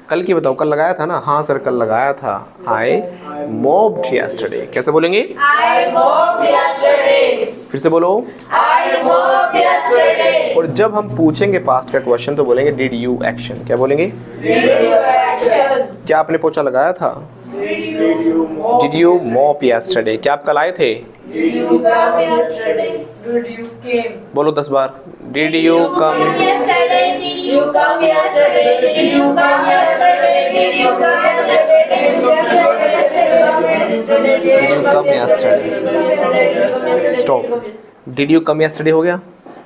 Speaker 1: कल की बताओ, कल लगाया था ना? हाँ सर कल लगाया था। आई मोप्ड यस्टरडे। कैसे बोलेंगे?
Speaker 4: I mopped yesterday.
Speaker 1: फिर से बोलो।
Speaker 4: I mopped yesterday.
Speaker 1: और जब हम पूछेंगे पास्ट का क्वेश्चन तो बोलेंगे डिड यू एक्शन। क्या बोलेंगे?
Speaker 4: Did you action?
Speaker 1: क्या आपने पोछा लगाया था? Did you mop yesterday. क्या आप कल आए थे?
Speaker 4: Did you come yesterday?
Speaker 3: Did you came?
Speaker 1: बोलो 10 बार। Did you come,
Speaker 4: Yesterday, did you come yesterday? Did you come yesterday? Did you come yesterday? Did you come yesterday? Did you come yesterday?
Speaker 1: Stop. Did you come yesterday हो गया।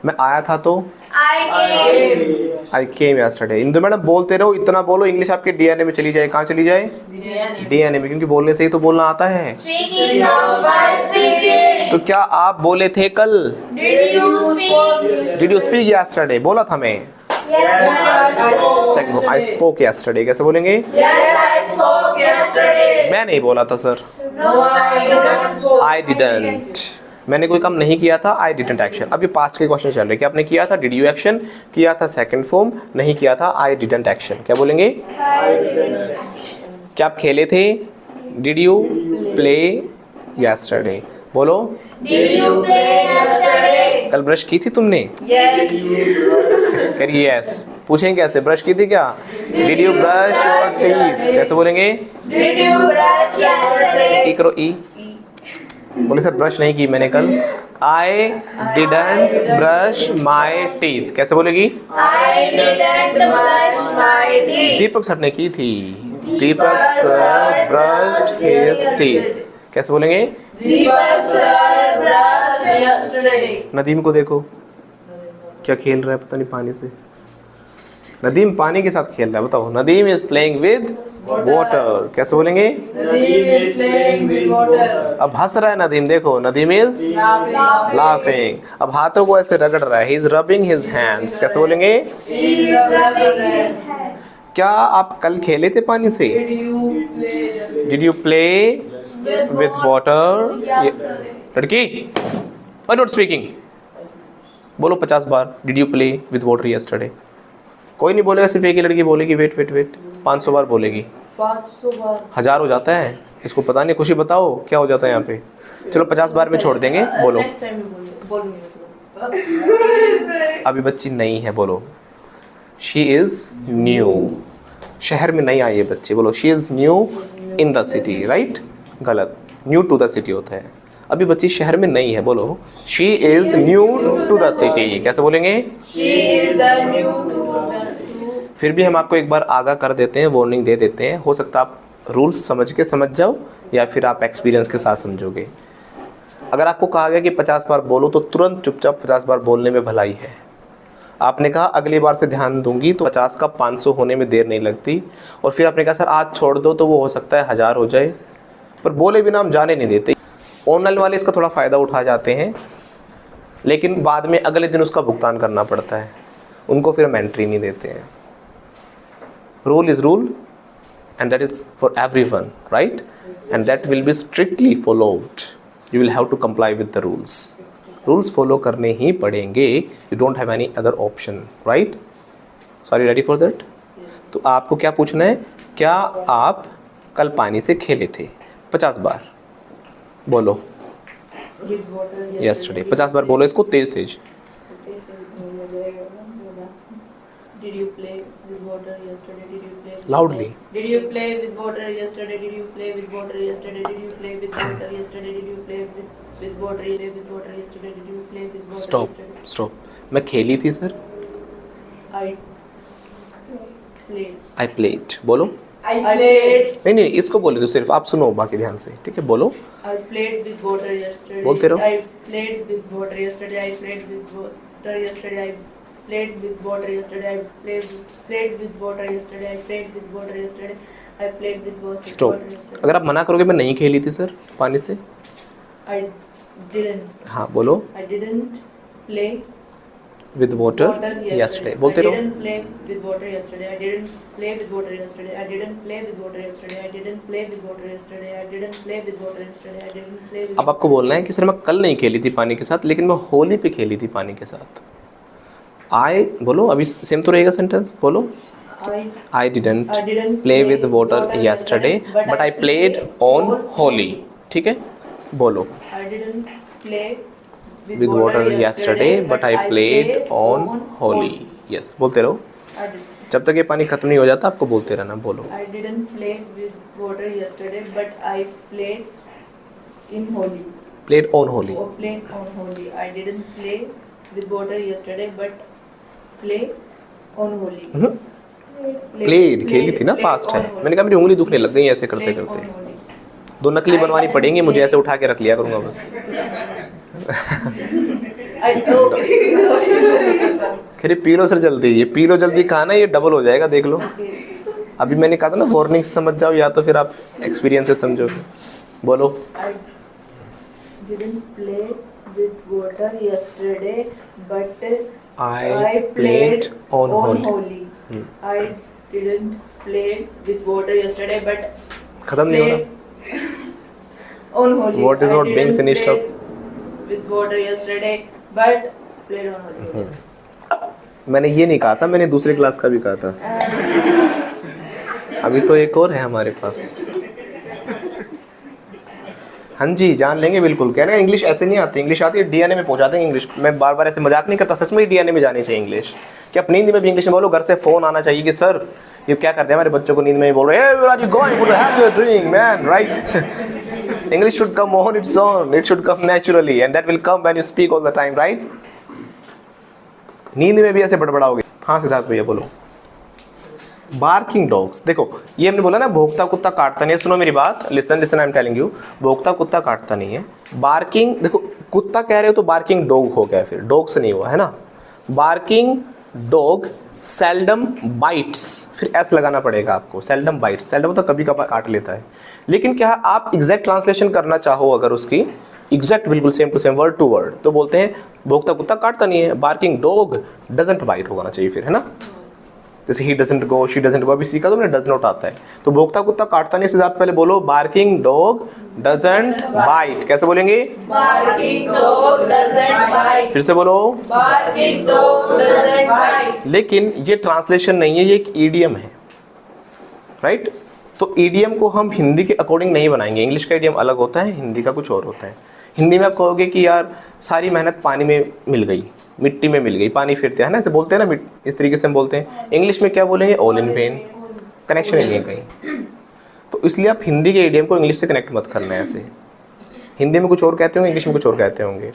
Speaker 1: मैं आया था तो
Speaker 4: I came.
Speaker 1: I came yesterday. Indu madam बोलते रहो, इतना बोलो, इंग्लिश आपके डीएनए में चली जाए। कहाँ चली जाए? डीएनए में, क्योंकि बोलने से ही तो बोलना आता है।
Speaker 4: Speaking comes by speaking.
Speaker 1: तो क्या आप बोले थे कल?
Speaker 4: Did you speak?
Speaker 1: Did you speak yesterday? बोला था मैं।
Speaker 4: Yes, I spoke.
Speaker 1: I spoke yesterday. कैसे बोलेंगे?
Speaker 4: Yes, I spoke yesterday.
Speaker 1: मैं नहीं बोला था sir.
Speaker 4: No, I didn't spoke.
Speaker 1: I didn't. मैंने कोई काम नहीं किया था, आई डिडंट एक्शन। अब ये पास्ट के क्वेश्चन चल रहे हैं कि आपने किया था डिड यू एक्शन, किया था सेकंड फॉर्म, नहीं किया था आई डिडंट एक्शन। क्या बोलेंगे? क्या आप खेले थे? Did you play yesterday. बोलो।
Speaker 4: Did you play yesterday?
Speaker 1: कल ब्रश की थी तुमने?
Speaker 4: Yes.
Speaker 1: करिए यस। पूछेंगे कैसे? ब्रश की थी क्या? Did you brush your teeth. कैसे बोलेंगे?
Speaker 4: Did you brush yesterday?
Speaker 1: ई करो ई। बोले सर ब्रश नहीं की मैंने कल। I didn't brush my teeth. कैसे बोलेगी?
Speaker 4: I didn't brush my teeth.
Speaker 1: Deepak sir ने की थी। दीपक सर ब्रश्ड हिज टीथ। कैसे बोलेंगे?
Speaker 2: Deepak sir brushed yesterday.
Speaker 1: Nadeem को देखो क्या खेल रहा है, पता नहीं पानी से। नदीम पानी के साथ खेल रहा है, बताओ। Nadeem is playing with water. कैसे बोलेंगे?
Speaker 3: Nadeem is playing with water.
Speaker 1: अब हंस रहा है नदीम, देखो नदीम इज लाफिंग। अब हाथों को ऐसे रगड़ रहा है, he is rubbing his hands. कैसे बोलेंगे?
Speaker 3: He is rubbing his hands.
Speaker 1: क्या आप कल खेले थे पानी से?
Speaker 3: Did you play yesterday?
Speaker 1: Did you play with water? लड़की व्हाई नॉट स्पीकिंग? बोलो 50 बार, did you play with water yesterday. कोई नहीं बोलेगा, सिर्फ एक ही लड़की बोलेगी वेट वेट वेट। 500 बार बोलेगी।
Speaker 2: 500 बार।
Speaker 1: 1000 हो जाता है। इसको पता नहीं, खुशी बताओ क्या हो जाता है यहाँ पे। चलो 50 बार में छोड़ देंगे, बोलो।
Speaker 2: नेक्स्ट टाइम बोलूंगी मतलब।
Speaker 1: अभी बच्ची नई है, बोलो। She is new. शहर में नहीं आई है बच्चे, बोलो she is new in the city. Right? गलत, न्यू टू द सिटी होता है। अभी बच्ची शहर में नहीं है, बोलो she is new to the city. कैसे बोलेंगे?
Speaker 2: She is a new to the
Speaker 1: फिर भी हम आपको एक बार आगाह कर देते हैं, वार्निंग दे देते हैं। हो सकता है आप रूल्स समझ के समझ जाओ या फिर आप एक्सपीरियंस के साथ समझोगे। अगर आपको कहा गया कि 50 बार बोलो तो तुरंत चुपचाप 50 बार बोलने में भलाई है। आपने कहा अगली बार से ध्यान दूंगी तो 50 का 500 होने में देर नहीं लगती। और फिर आपने कहा सर आज छोड़ दो, तो वो हो सकता है 1000 हो जाए, पर बोले बिना हम जाने नहीं देते। ऑनलाइन वाले इसका थोड़ा फ़ायदा उठा जाते हैं, लेकिन बाद में अगले दिन उसका भुगतान करना पड़ता है, उनको फिर हम एंट्री नहीं देते हैं। Rule is rule and that is for everyone, right? And that will be strictly followed. You will have to comply with the rules. Rules follow करने ही पड़ेंगे, you don't have any other option, right? Sorry, ready for that? तो आपको क्या पूछना है? क्या आप कल पानी से खेले थे? 50 बार बोलो।
Speaker 2: with water
Speaker 1: यस्टरडे 50 बार बोलो इसको तेज तेज।
Speaker 2: Did you play with water yesterday? Did you play with
Speaker 1: Loudly.
Speaker 2: Did you play with water yesterday? Did you play with water yesterday? Did you play with water yesterday? Did you play with water yesterday? Did you play with water
Speaker 1: stop
Speaker 2: yesterday?
Speaker 1: Stop. मैं खेली थी sir.
Speaker 2: I played.
Speaker 1: I played बोलो।
Speaker 3: I played.
Speaker 1: नहीं नहीं, इसको बोले तो सिर्फ आप सुनो, बाकी ध्यान से, ठीक है? बोलो।
Speaker 2: I played with water yesterday.
Speaker 1: बोलते रहो।
Speaker 2: I played with water yesterday. I played with water yesterday. I played with water yesterday. I played with water yesterday. I played with water yesterday. I played with water
Speaker 1: stop.
Speaker 2: yesterday.
Speaker 1: अगर आप मना करोगे मैं नहीं खेली थी sir पानी से।
Speaker 2: I didn't.
Speaker 1: हाँ बोलो।
Speaker 2: I didn't play
Speaker 1: with water
Speaker 2: water
Speaker 1: yesterday
Speaker 2: yesterday.
Speaker 1: बोलते
Speaker 2: I
Speaker 1: रहो।
Speaker 2: didn't play with water yesterday. I didn't play with water yesterday. I didn't play with water yesterday. I didn't play with water yesterday. I didn't play with water yesterday. I didn't play with.
Speaker 1: अब आपको बोलना है कि sir मैं कल नहीं खेली थी पानी के साथ, लेकिन मैं होली पे खेली थी पानी के साथ। आई बोलो, अभी सेम तो रहेगा सेंटेंस, बोलो। I didn't play with water yesterday but I played on Holi. ठीक है, बोलो।
Speaker 2: I didn't play
Speaker 1: with water yesterday but I played on Holi. Yes, बोलते रहो
Speaker 2: I did-
Speaker 1: जब तक ये पानी खत्म नहीं हो जाता, आपको बोलते रहना। बोलो।
Speaker 2: I didn't play with water yesterday, but I played in Holi.
Speaker 1: Played on Holi.
Speaker 2: Or played on Holi. I didn't play with water yesterday, but play on Holi.
Speaker 1: Played खेली थी ना, पास्ट है। मैंने कहा मेरी उंगली दुखने लग गई ऐसे करते करते। दो नकली बनवानी पड़ेंगी मुझे, ऐसे उठा के रख लिया करूँगा बस। खैर पी लो सर जल्दी, ये पी लो जल्दी कहा ना, ये डबल हो जाएगा, देख लो। अभी मैंने कहा था ना वार्निंग से समझ जाओ, या तो फिर आप एक्सपीरियंस से समझोगे। बोलो।
Speaker 2: I didn't play with water yesterday, but
Speaker 1: I played on Holi.
Speaker 2: Holi. I didn't play with water yesterday, but
Speaker 1: खत्म नहीं होना।
Speaker 2: played on Holi.
Speaker 1: What is
Speaker 2: I
Speaker 1: not being
Speaker 2: didn't
Speaker 1: finished
Speaker 2: play
Speaker 1: up?
Speaker 2: with water yesterday, but played on Holi.
Speaker 1: मैंने ये नहीं कहा था, मैंने दूसरे क्लास का भी कहा था। अभी तो एक और है हमारे पास। हाँ जी, जान लेंगे बिल्कुल। कह रहे हैं इंग्लिश ऐसे नहीं आती, इंग्लिश आती है डीएनए में पहुंचा देंगे इंग्लिश। मैं बार बार ऐसे मजाक नहीं करता, सच में डीएनए में जानी चाहिए इंग्लिश। क्या आप नींद में भी इंग्लिश में बोलो? घर से फ़ोन आना चाहिए कि सर ये क्या करते हैं हमारे बच्चों को नींद में ही बोल रहे हैं, where are you going, what the hell you are doing man, right? English should come on its own, it should come naturally and that will come when you speak all the time, right? नींद में भी ऐसे बड़बड़ाओगे। हाँ सिद्धार्थ भैया बोलो। Barking dogs, देखो ये हमने बोला ना भोंकता कुत्ता काटता नहीं है, सुनो मेरी बात, listen listen I am telling you, भोंकता कुत्ता काटता नहीं है। बार्किंग, देखो कुत्ता कह रहे हो तो बार्किंग डॉग हो गया, फिर डॉग से नहीं हुआ है ना। बार्किंग डॉग सेल्डम बाइट्स, फिर एस लगाना पड़ेगा आपको, सेल्डम बाइट्स, सेल्डम तो कभी कभार काट लेता है। लेकिन क्या आप एग्जैक्ट ट्रांसलेशन करना चाहो अगर उसकी एग्जैक्ट बिल्कुल same to same word to word, तो बोलते हैं भोंकता कुत्ता काटता नहीं है, बार्किंग डॉग डजंट बाइट होना चाहिए फिर, है ना। जैसे he doesn't go, she doesn't go, अभी सीखा तुमने, डज नॉट आता है, तो भोंकता कुत्ता काटता नहीं से ज़्यादा पहले बोलो बार्किंग डॉग डजंट बाइट। कैसे बोलेंगे?
Speaker 4: Barking dog doesn't bite.
Speaker 1: फिर से बोलो।
Speaker 4: Barking dog doesn't bite.
Speaker 1: लेकिन ये ट्रांसलेशन नहीं है, ये एक ईडियम है, राइट। तो ईडियम को हम हिंदी के अकॉर्डिंग नहीं बनाएंगे, इंग्लिश का ईडियम अलग होता है, हिंदी का कुछ और होता है। हिंदी में आप कहोगे कि यार सारी मेहनत पानी में मिल गई, मिट्टी में मिल गई, पानी फिरते हैं ना, ऐसे बोलते हैं ना, इस तरीके से हम बोलते हैं। इंग्लिश में क्या बोलेंगे? ऑल इन वेन, कनेक्शन नहीं है कहीं। तो इसलिए आप हिंदी के ईडियम को इंग्लिश से कनेक्ट मत करना है ऐसे, हिंदी में कुछ और कहते होंगे, इंग्लिश में कुछ और कहते होंगे।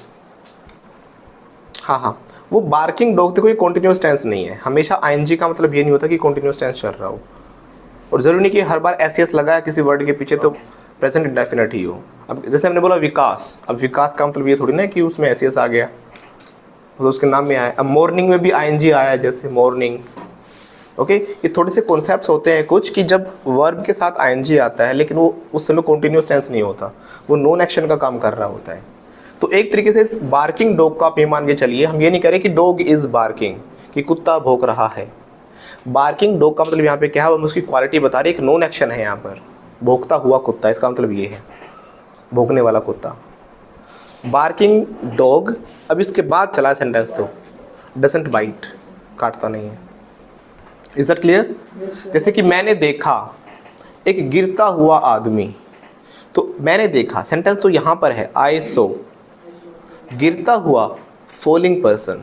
Speaker 1: हाँ, वो बार्किंग डॉग, देखो ये कॉन्टिन्यूस टेंस नहीं है, हमेशा आईएनजी का मतलब ये नहीं होता कि कॉन्टिन्यूस टेंस चल रहा हो, और ज़रूरी नहीं कि हर बार एस लगाया किसी वर्ड के पीछे तो प्रेजेंट इंडेफिनिट ही हो। अब जैसे हमने बोला विकास, अब विकास का मतलब ये थोड़ी ना कि उसमें एस आ गया तो उसके नाम में आया। अब मॉर्निंग में भी आईएनजी आया, जैसे मॉर्निंग, ओके। ये थोड़े से कॉन्सेप्ट्स होते हैं कुछ कि जब वर्ब के साथ आईएनजी आता है लेकिन वो उस समय कॉन्टिन्यूस टेंस नहीं होता, वो नॉन एक्शन का काम कर रहा होता है। तो एक तरीके से इस बार्किंग डॉग का आप ये मान के चलिए, हम ये नहीं कह रहे कि डॉग इज़ बार्किंग, कि कुत्ता भौंक रहा है। बार्किंग डॉग का मतलब यहाँ पे क्या है, हम उसकी क्वालिटी बता रहे हैं, एक नॉन एक्शन है यहाँ पर, भौंकता हुआ कुत्ता, इसका मतलब ये है, भौंकने वाला कुत्ता। बार्किंग डॉग, अब इसके बाद चला सेंटेंस तो डजंट बाइट, काटता नहीं है। Is that clear? जैसे कि मैंने देखा एक गिरता हुआ आदमी, तो मैंने देखा, सेंटेंस तो यहाँ पर है आई सो, गिरता हुआ falling person.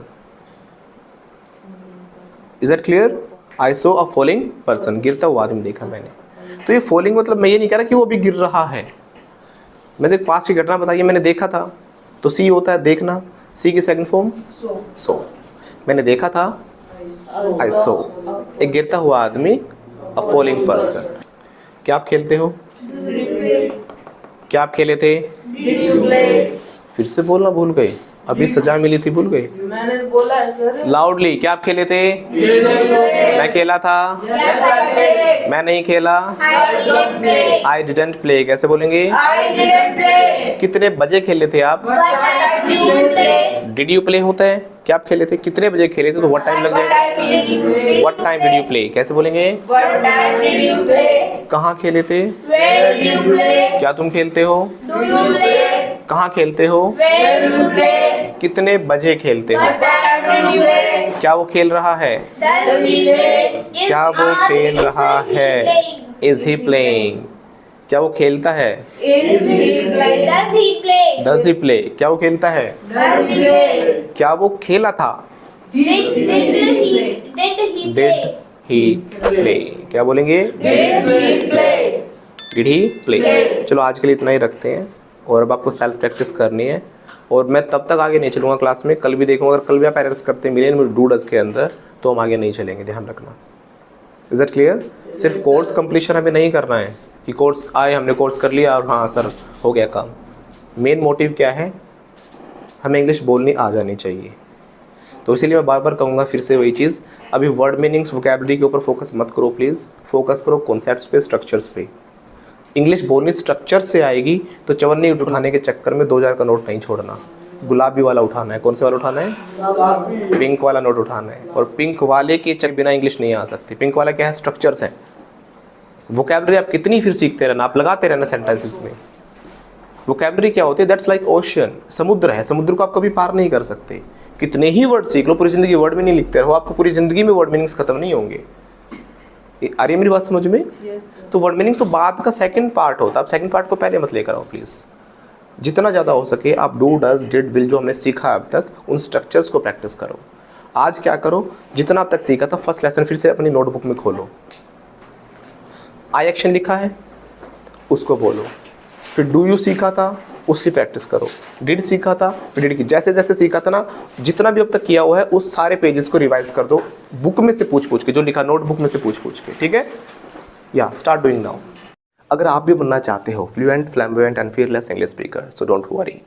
Speaker 1: Is that clear? I so a falling person, गिरता हुआ आदमी देखा मैंने। तो ये फॉलिंग मतलब मैं ये नहीं कह रहा कि वो अभी गिर रहा है, मैं तो पास की घटना बताइए, मैंने देखा था, तो सी होता है देखना, सी की सेकंड फॉर्म सो। मैंने देखा था आई सो एक गिरता हुआ आदमी, अ फॉलिंग पर्सन। क्या आप खेलते हो? क्या आप खेले थे?
Speaker 2: Did you play?
Speaker 1: फिर से बोलना भूल गए, अभी सजा मिली थी भूल गए।
Speaker 2: मैंने बोला है सर।
Speaker 1: लाउडली, क्या आप खेले थे? मैं खेला था।
Speaker 4: Yes, I played.
Speaker 1: मैं नहीं खेला।
Speaker 4: I didn't play.
Speaker 1: I didn't play. कैसे बोलेंगे?
Speaker 4: I didn't play.
Speaker 1: कितने बजे खेले थे आप?
Speaker 4: What time did you play?
Speaker 1: Did you play होता है, क्या आप खेले थे, कितने बजे खेले थे, तो व्हाट टाइम लग
Speaker 4: What
Speaker 1: जाएगा।
Speaker 4: time did you play?
Speaker 1: What time did you play, कैसे बोलेंगे?
Speaker 4: What time did you play?
Speaker 1: कहाँ खेले थे?
Speaker 4: Where did you play?
Speaker 1: क्या तुम खेलते हो?
Speaker 4: Do you play?
Speaker 1: कहाँ खेलते हो?
Speaker 4: Where do you play?
Speaker 1: कितने बजे खेलते हो?
Speaker 4: What time did you play?
Speaker 1: क्या वो खेल रहा है?
Speaker 4: Does he play?
Speaker 1: क्या वो खेल रहा है? Is he playing? क्या वो खेलता है?
Speaker 2: Is he playing?
Speaker 4: Does he play?
Speaker 1: Does he play? क्या वो खेलता है?
Speaker 4: Does he play?
Speaker 1: क्या वो खेला था?
Speaker 4: Did he
Speaker 1: did
Speaker 4: play?
Speaker 1: He play? क्या बोलेंगे?
Speaker 2: Did he play?
Speaker 1: Did he play? चलो आज के लिए इतना ही रखते हैं, और अब आपको सेल्फ प्रैक्टिस करनी है, और मैं तब तक आगे नहीं चलूँगा क्लास में, कल भी देखूँगा, अगर कल भी आप एरर्स करते मिले मेरे डू डज के अंदर, तो हम आगे नहीं चलेंगे, ध्यान रखना। Is that clear? सिर्फ कोर्स कंप्लीशन हमें नहीं करना है कि कोर्स आए, हमने कोर्स कर लिया और हाँ सर हो गया काम। मेन मोटिव क्या है? हमें इंग्लिश बोलनी आ जानी चाहिए। तो इसीलिए मैं बार बार कहूँगा फिर से वही चीज़, अभी वर्ड मीनिंग्स वोकैबुलरी के ऊपर फोकस मत करो प्लीज़, फोकस करो कॉन्सेप्ट्स पे, स्ट्रक्चर्स पे। इंग्लिश बोलनी स्ट्रक्चर से आएगी, तो चवन्नी उठाने के चक्कर में 2000 का नोट नहीं छोड़ना, गुलाबी वाला उठाना है। कौन से वाला उठाना है? पिंक वाला नोट उठाना है, और पिंक वाले के चक बिना इंग्लिश नहीं आ सकती। पिंक वाला क्या है? स्ट्रक्चर्स है। वोकैबुलरी आप कितनी फिर सीखते रहना, आप लगाते रहना सेंटेंसेस में। वोकैबुलरी क्या होती है? दैट्स लाइक ओशन, समुद्र है, समुद्र को आप कभी पार नहीं कर सकते। कितने ही वर्ड सीख लो, पूरी ज़िंदगी वर्ड मीनिंग लिखते रहो, आपको पूरी ज़िंदगी में वर्ड मीनिंग्स खत्म नहीं होंगे। आ रही है मेरी बात समझ में?
Speaker 2: Yes, sir.
Speaker 1: तो वर्ड मीनिंग्स तो बाद का सेकंड पार्ट होता है, आप सेकंड पार्ट को पहले मत लेकर आओ प्लीज़। जितना ज़्यादा हो सके आप डू डज डिड विल जो हमने सीखा अब तक, उन स्ट्रक्चर्स को प्रैक्टिस करो। आज क्या करो, जितना अब तक सीखा था फर्स्ट लेसन फिर से अपनी नोटबुक में खोलो, आई एक्शन लिखा है उसको बोलो, फिर डू यू सीखा था उसकी प्रैक्टिस करो। डिड सीखा था, डिड की जैसे जैसे सीखा था ना, जितना भी अब तक किया हुआ है उस सारे पेजेस को रिवाइज कर दो, बुक में से पूछ के, जो लिखा नोटबुक में से पूछ के, ठीक है। या स्टार्ट डूइंग नाउ। अगर आप भी बनना चाहते हो fluent, flamboyant and fearless English speaker, so don't worry.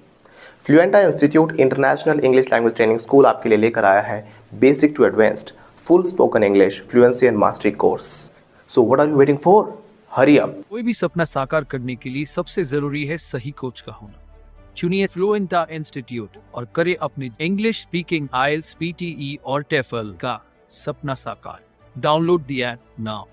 Speaker 1: Fluenta institute international English language training school आपके लिए लेकर आया है basic to advanced full spoken English fluency and mastery course. So what are you waiting for? Hurry up.
Speaker 5: कोई भी सपना साकार करने के लिए सबसे जरूरी है सही कोच का होना। चुनिए फ्लुएंटा इंस्टीट्यूट और करें अपने इंग्लिश स्पीकिंग IELTS, PTE और TOEFL का सपना साकार। Download the app now.